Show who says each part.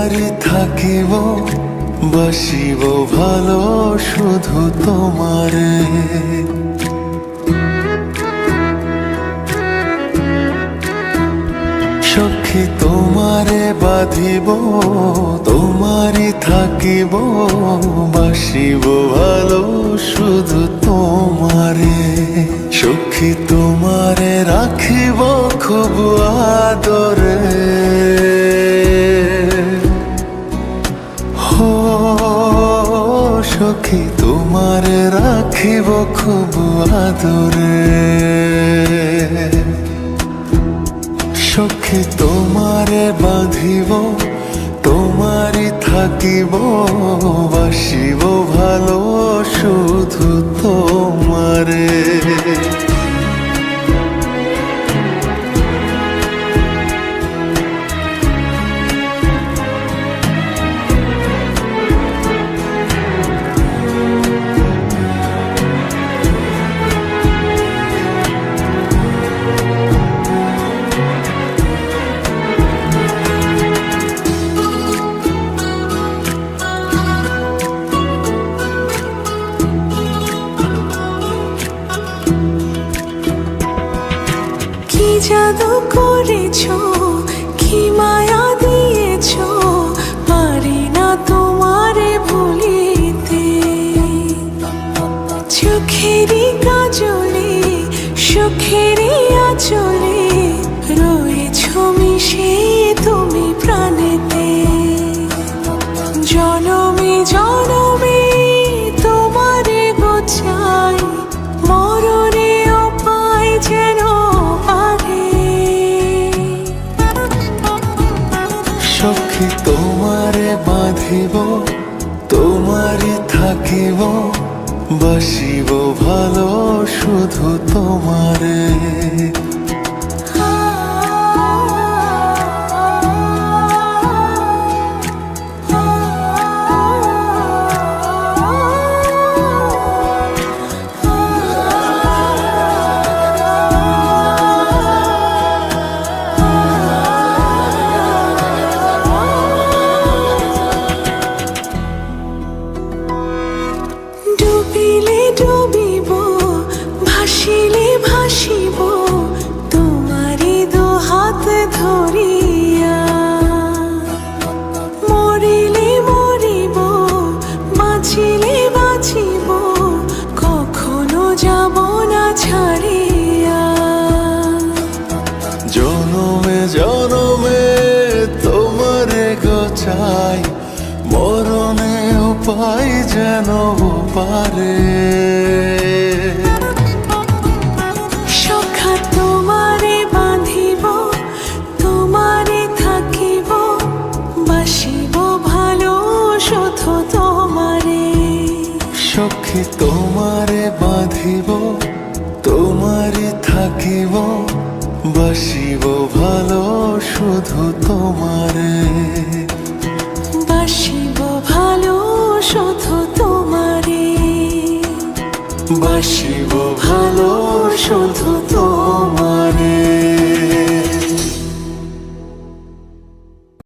Speaker 1: তোমারই থাকিব, বাসিব ভালো শুধু তোমারে। সখী তোমারে বাঁধিব, তোমারই থাকিব, বাসিব ভালো শুধু তোমারে। সখী তোমারে রাখিব খুব আদরে, হো সখী তোমারে রাখিব খুব আদরে। সখী তোমারে বাঁধিব, তোমারই থাকিব, বাসিব ভালো শুধু তোমারে।
Speaker 2: কি জাদু করেছো, কি মায়া দিয়েছো, পারি না তোমারে ভুলিতে। চোখেরই কাজলে, সুখেরই আঁচলে, রয়েছো মিশে তুমি প্রাণেতে। জনমে জনমে তোমারে গোছাই, মরণেও পাই যেন পারে।
Speaker 1: সখী তোমারে বাঁধিব, তোমারই থাকিব, বাসিব ভালো শুধু তোমারে।
Speaker 2: ডুবিলে ডুবিব, ভাসিলে ভাসিব, তোমারই দুহাত ধরিয়া। মরিলে মরিব, বাঁচিলে বাঁচিব, কখনো যাব না ছাড়িয়া।
Speaker 1: জনমে জনমে তোমারে গোছাই, মরণেও পাই যেন পারে।
Speaker 2: সখা তোমারে বাঁধিব, তোমারে থাকিব, বাসিব ভালো শুধু তোমারে।
Speaker 1: সখী তোমারে বাঁধিব, তোমারই থাকিব, বাসিব ভালো শুধু তোমারে।